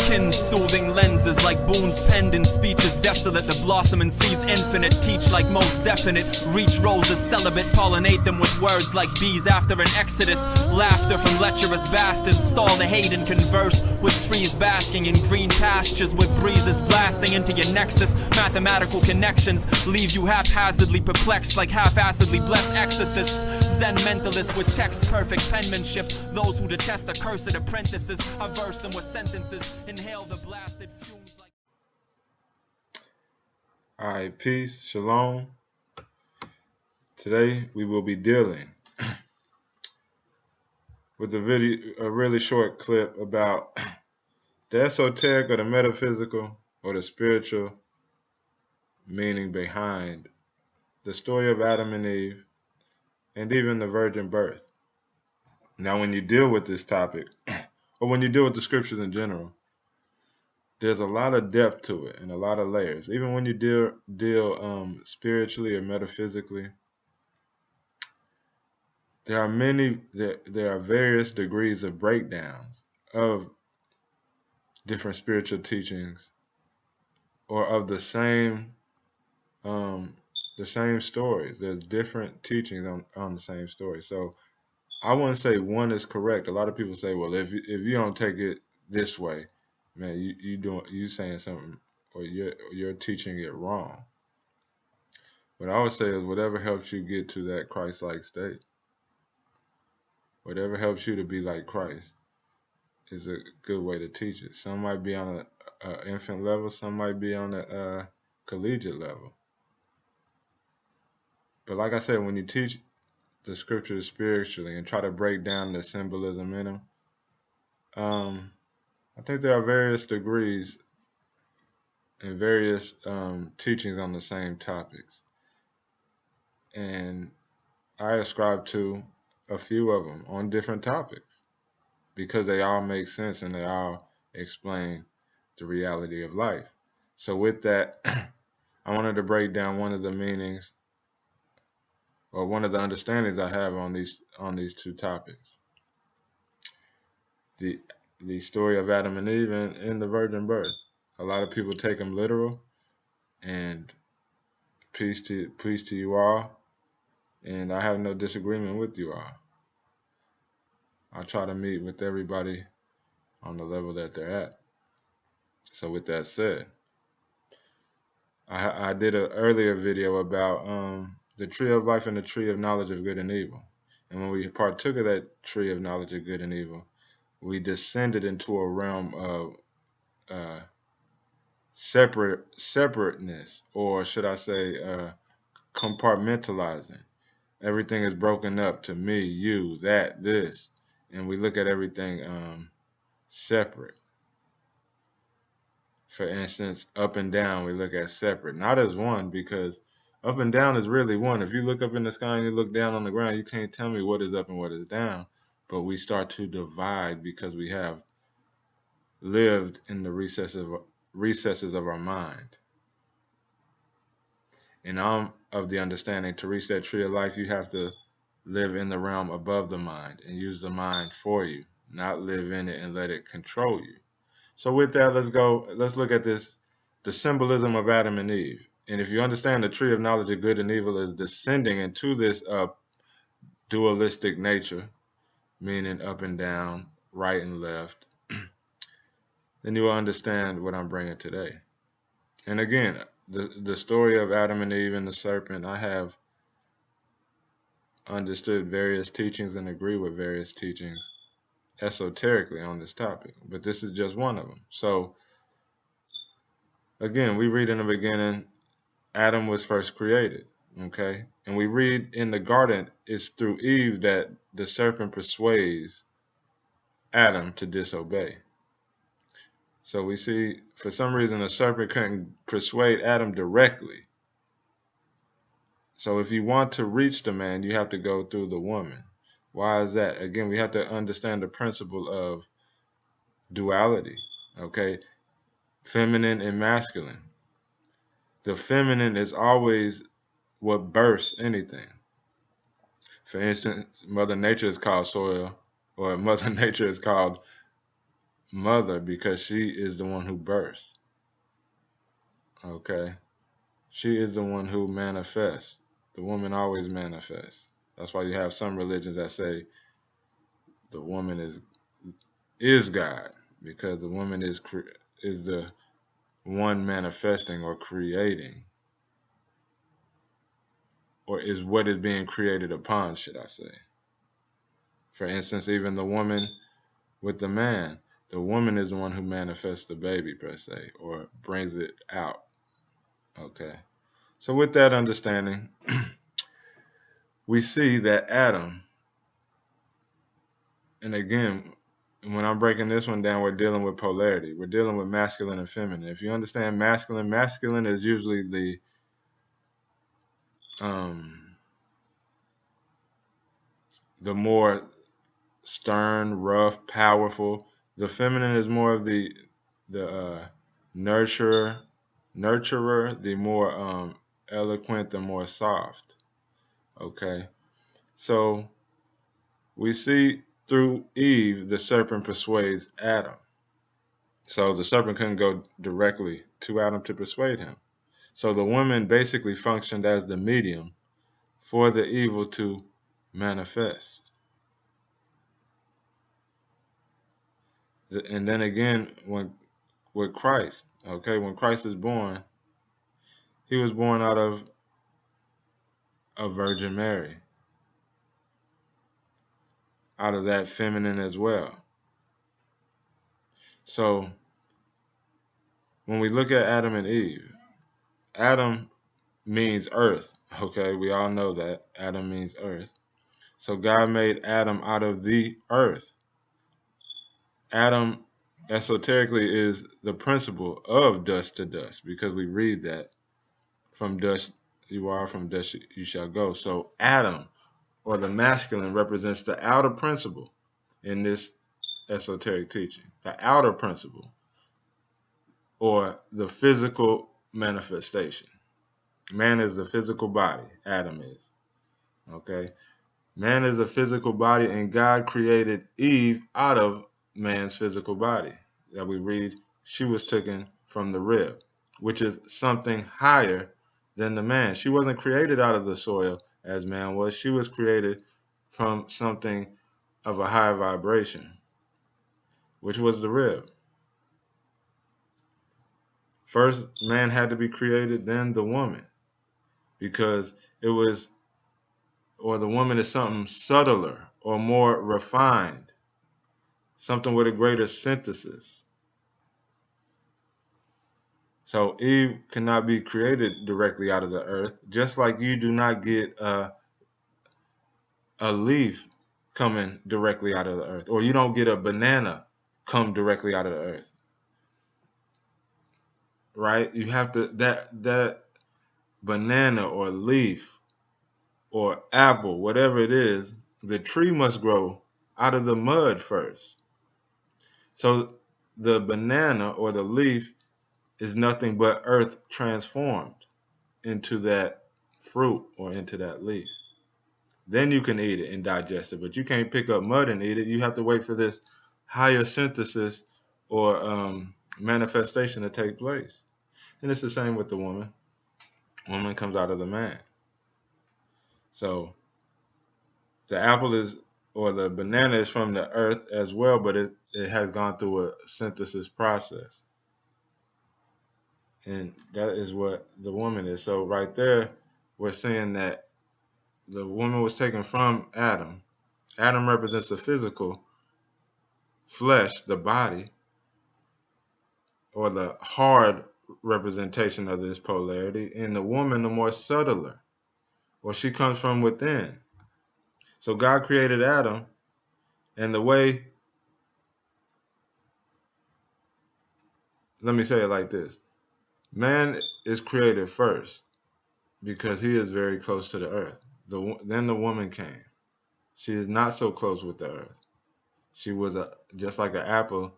Kin-soothing lenses like boons penned in speeches desolate. The blossoming seeds infinite teach like most definite. Reach roses celibate, pollinate them with words like bees after an exodus. Laughter from lecherous bastards, stall the hate and converse with trees basking in green pastures, with breezes blasting into your nexus. Mathematical connections leave you haphazardly perplexed like half-assedly blessed exorcists. Zen mentalists with text-perfect penmanship. Those who detest accursed apprentices, I verse them with sentences. Inhale the blasted fumes like... Alright, peace, shalom. Today we will be dealing with a really short clip about the esoteric or the metaphysical or the spiritual meaning behind the story of Adam and Eve and even the virgin birth. Now, when you deal with this topic, or when you deal with the scriptures in general, there's a lot of depth to it and a lot of layers. Even when you deal spiritually or metaphysically, there are various degrees of breakdowns of different spiritual teachings or of the same stories. There's different teachings on the same story. So I wouldn't say one is correct. A lot of people say, well, if you don't take it this way, man, you saying something, or you're teaching it wrong. What I would say is whatever helps you get to that Christ-like state, whatever helps you to be like Christ, is a good way to teach it. Some might be on a infant level, some might be on a collegiate level. But like I said, when you teach the scriptures spiritually and try to break down the symbolism in them, I think there are various degrees and various teachings on the same topics. And I ascribe to a few of them on different topics because they all make sense and they all explain the reality of life. So with that, I wanted to break down one of the meanings or one of the understandings I have on these two topics. The story of Adam and Eve and the virgin birth. A lot of people take them literal, and peace to you all. And I have no disagreement with you all. I try to meet with everybody on the level that they're at. So with that said, I did an earlier video about the tree of life and the tree of knowledge of good and evil. And when we partook of that tree of knowledge of good and evil, we descended into a realm of separateness, or should I say compartmentalizing. Everything is broken up to me, you, that, this, and we look at everything separate. For instance, up and down we look at separate, not as one, because up and down is really one. If you look up in the sky and you look down on the ground, you can't tell me what is up and what is down. But we start to divide because we have lived in the recesses of our mind. And I'm of the understanding, to reach that tree of life, you have to live in the realm above the mind and use the mind for you, not live in it and let it control you. So with that, let's look at the symbolism of Adam and Eve. And if you understand the tree of knowledge of good and evil is descending into this dualistic nature, meaning up and down, right and left, then you will understand what I'm bringing today. And again, the story of Adam and Eve and the serpent, I have understood various teachings and agree with various teachings esoterically on this topic, but this is just one of them. So again, we read in the beginning, Adam was first created, okay? And we read in the garden, it's through Eve that the serpent persuades Adam to disobey. So we see, for some reason, the serpent couldn't persuade Adam directly. So if you want to reach the man, you have to go through the woman. Why is that? Again, we have to understand the principle of duality, okay? Feminine and masculine. The feminine is always what births anything. For instance, Mother Nature is called soil, or Mother Nature is called mother because she is the one who births. Okay? She is the one who manifests. The woman always manifests. That's why you have some religions that say the woman is God, because the woman is the one manifesting or creating, or is what is being created upon, should I say. For instance, even the woman with the man, the woman is the one who manifests the baby per se, or brings it out. Okay. So with that understanding, we see that Adam, and again, when I'm breaking this one down, we're dealing with polarity. We're dealing with masculine and feminine. If you understand masculine, masculine is usually the more stern, rough, powerful. The feminine is more of the nurturer, the more eloquent, the more soft. Okay, so we see through Eve, the serpent persuades Adam. So the serpent couldn't go directly to Adam to persuade him. So the woman basically functioned as the medium for the evil to manifest. And then again, with Christ, okay, when Christ is born, he was born out of a Virgin Mary, out of that feminine as well. So when we look at Adam and Eve, Adam means earth, okay, we all know that Adam means earth. So God made Adam out of the earth. Adam esoterically is the principle of dust to dust, because we read that from dust you are, from dust you shall go. So Adam, or the masculine, represents the outer principle in this esoteric teaching, the outer principle, or the physical manifestation. Man is the physical body, Adam is. Okay? Man is a physical body, and God created Eve out of man's physical body. That we read, she was taken from the rib, which is something higher than the man. She wasn't created out of the soil as man was. She was created from something of a high vibration, which was the rib. First, man had to be created, then the woman, because it was, or the woman is something subtler or more refined, something with a greater synthesis. So Eve cannot be created directly out of the earth, just like you do not get a leaf coming directly out of the earth, or you don't get a banana come directly out of the earth. Right? You have to, that banana or leaf or apple, whatever it is, the tree must grow out of the mud first. So the banana or the leaf is nothing but earth transformed into that fruit or into that leaf. Then you can eat it and digest it, but you can't pick up mud and eat it. You have to wait for this higher synthesis or manifestation to take place. And it's the same with the woman. Woman comes out of the man. So the apple is, or the banana is from the earth as well, but it has gone through a synthesis process. And that is what the woman is. So right there, we're saying that the woman was taken from Adam. Adam represents the physical flesh, the body, or the hard representation of this polarity, and the woman, the more subtler, or she comes from within. So God created Adam, and the way, let me say it like this. Man is created first because he is very close to the earth. Then the woman came. She is not so close with the earth. She was just like an apple,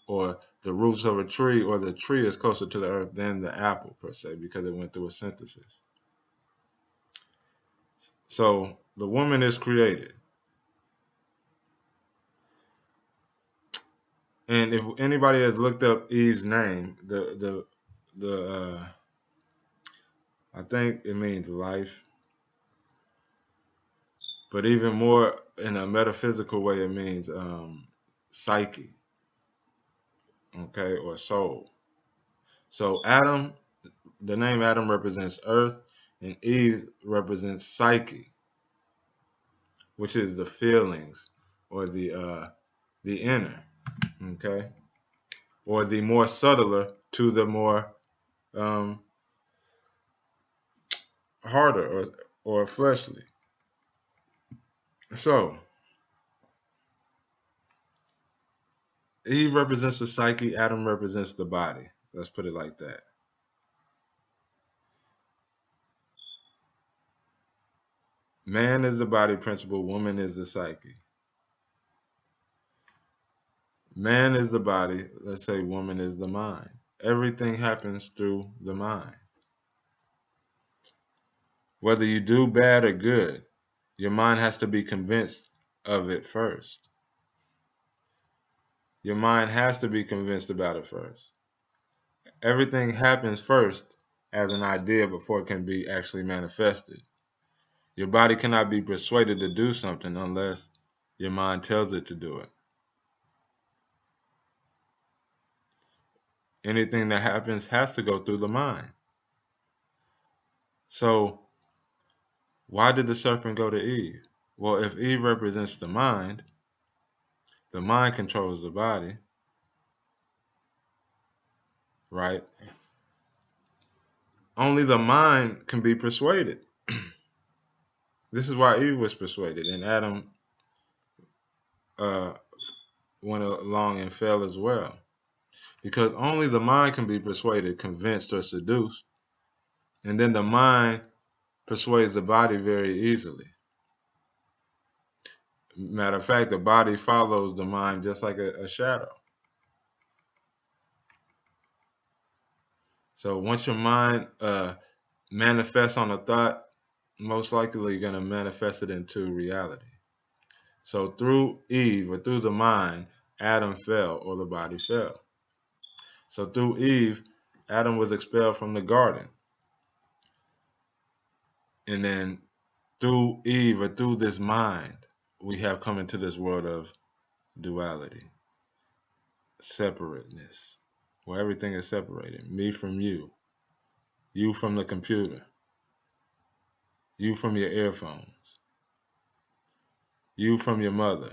or the roots of a tree, or the tree is closer to the earth than the apple per se, because it went through a synthesis. So the woman is created. And if anybody has looked up Eve's name, I think it means life, but even more in a metaphysical way, it means psyche, okay, or soul. So Adam, the name Adam represents earth, and Eve represents psyche, which is the feelings or the inner, okay, or the more subtler to the more um, harder or fleshly. So Eve represents the psyche, Adam represents the body. Let's put it like that. Man is the body principle, woman is the psyche. Man is the body, let's say woman is the mind. Everything happens through the mind. Whether you do bad or good, your mind has to be convinced of it first. Your mind has to be convinced about it first. Everything happens first as an idea before it can be actually manifested. Your body cannot be persuaded to do something unless your mind tells it to do it. Anything that happens has to go through the mind. So, why did the serpent go to Eve? Well, if Eve represents the mind controls the body, right? Only the mind can be persuaded. This is why Eve was persuaded, and Adam uh, went along and fell as well. Because only the mind can be persuaded, convinced, or seduced, and then the mind persuades the body very easily. Matter of fact, the body follows the mind just like a shadow. So once your mind manifests on a thought, most likely you're going to manifest it into reality. So through Eve or through the mind, Adam fell or the body fell. So through Eve, Adam was expelled from the garden. And then through Eve or through this mind, we have come into this world of duality, separateness, where everything is separated. Me from you from the computer, you from your earphones, you from your mother.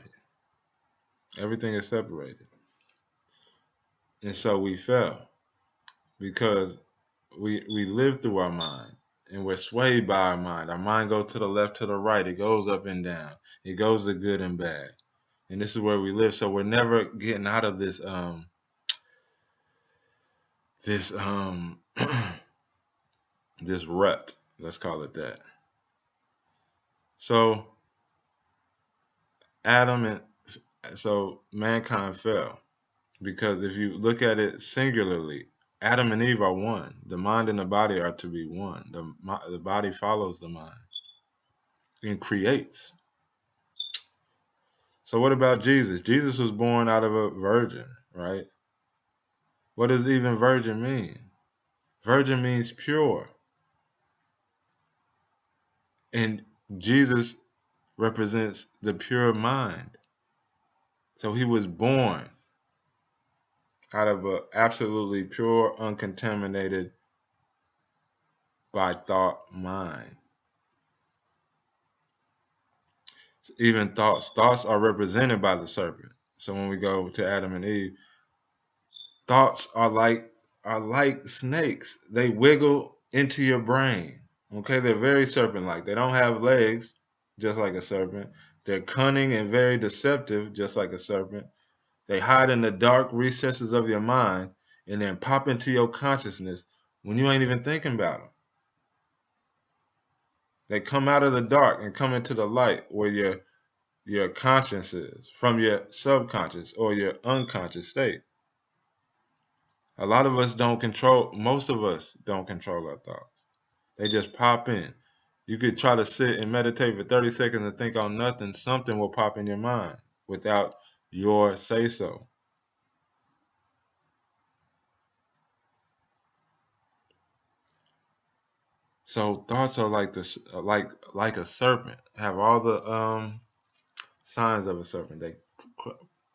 Everything is separated. And so we fell because we live through our mind and we're swayed by our mind. Our mind goes to the left, to the right. It goes up and down. It goes to good and bad. And this is where we live. So we're never getting out of this this rut. Let's call it that. So mankind fell. Because if you look at it singularly, Adam and Eve are one. The mind and the body are to be one. The body follows the mind and creates. So what about Jesus? Jesus was born out of a virgin, right? What does even virgin mean? Virgin means pure. And Jesus represents the pure mind. So he was born out of an absolutely pure, uncontaminated by thought mind. Even thoughts are represented by the serpent. So when we go to Adam and Eve, thoughts are like snakes. They wiggle into your brain. Okay, they're very serpent-like. They don't have legs, just like a serpent. They're cunning and very deceptive, just like a serpent. They hide in the dark recesses of your mind and then pop into your consciousness when you ain't even thinking about them. They come out of the dark and come into the light where your conscience is, from your subconscious or your unconscious state. Most of us don't control our thoughts. They just pop in. You could try to sit and meditate for 30 seconds and think on nothing. Something will pop in your mind without your say-so. So thoughts are like this, like a serpent. Have all the signs of a serpent. They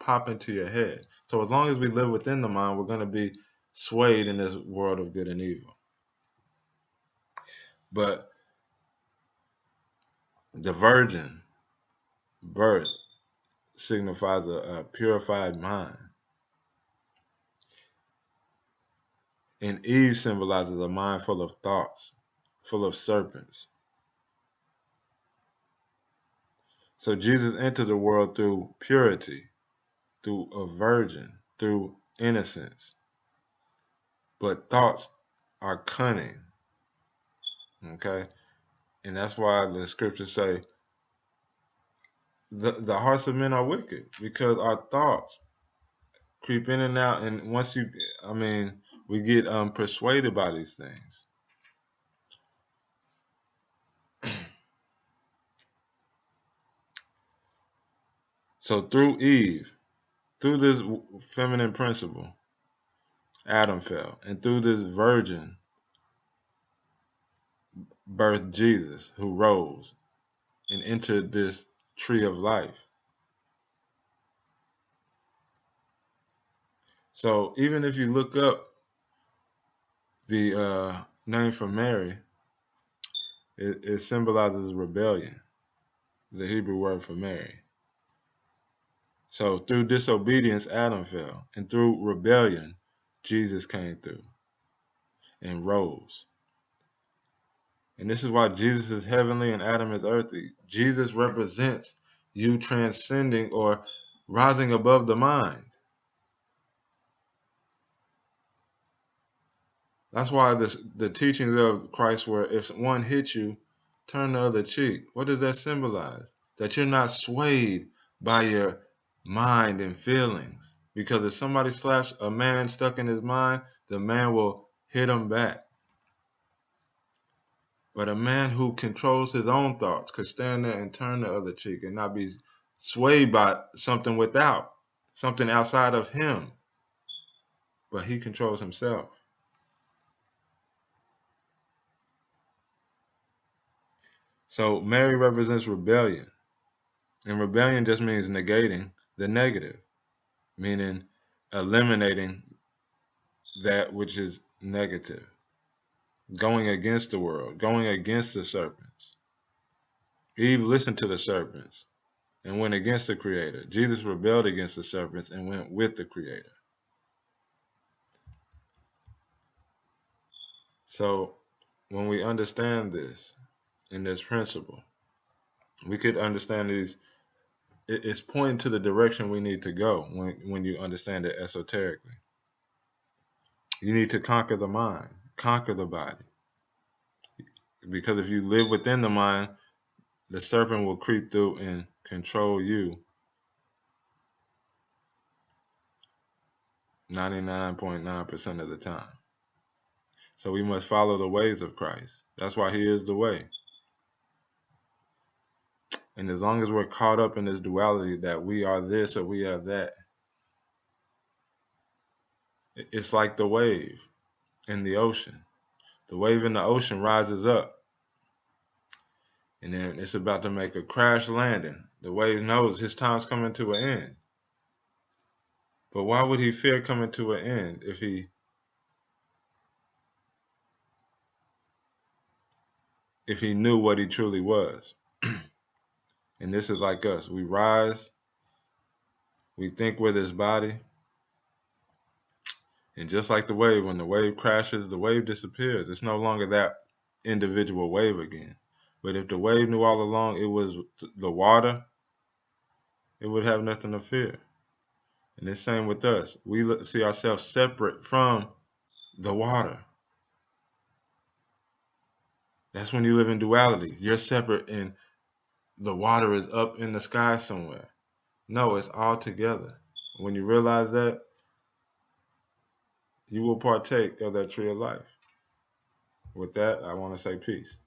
pop into your head. So as long as we live within the mind, we're going to be swayed in this world of good and evil. But the virgin birth signifies a purified mind. And Eve symbolizes a mind full of thoughts, full of serpents. So Jesus entered the world through purity, through a virgin, through innocence. But thoughts are cunning. Okay? And that's why the scriptures say the hearts of men are wicked, because our thoughts creep in and out. And once we get persuaded by these things. So through Eve, through this feminine principle, Adam fell. And through this virgin birthed Jesus, who rose and entered this tree of life. So even if you look up the name for Mary, it symbolizes rebellion, the Hebrew word for Mary. So through disobedience, Adam fell. And through rebellion, Jesus came through and rose. And this is why Jesus is heavenly and Adam is earthly. Jesus represents you transcending or rising above the mind. That's why the teachings of Christ were, if one hits you, turn the other cheek. What does that symbolize? That you're not swayed by your mind and feelings. Because if somebody slaps a man stuck in his mind, the man will hit him back. But a man who controls his own thoughts could stand there and turn the other cheek and not be swayed by something outside of him. But he controls himself. So Mary represents rebellion. And rebellion just means negating the negative, meaning eliminating that which is negative, going against the world, going against the serpents. Eve listened to the serpents and went against the Creator. Jesus rebelled against the serpents and went with the Creator. So when we understand this in this principle, we could understand these. It's pointing to the direction we need to go when you understand it esoterically. You need to conquer the mind, conquer the body. Because if you live within the mind, the serpent will creep through and control you 99.9% of the time. So we must follow the ways of Christ. That's why he is the way. And as long as we're caught up in this duality that we are this or we are that, it's like the wave in the ocean. The wave in the ocean rises up, and then it's about to make a crash landing. The wave knows his time's coming to an end. But why would he fear coming to an end if he knew what he truly was? And this is like us. We rise, we think with his body, and just like the wave, when the wave crashes, the wave disappears. It's no longer that individual wave again. But if the wave knew all along it was the water, it would have nothing to fear. And the same with us. We see ourselves separate from the water. That's when you live in duality. You're separate and the water is up in the sky somewhere. No, it's all together. When you realize that, you will partake of that tree of life. With that, I want to say peace.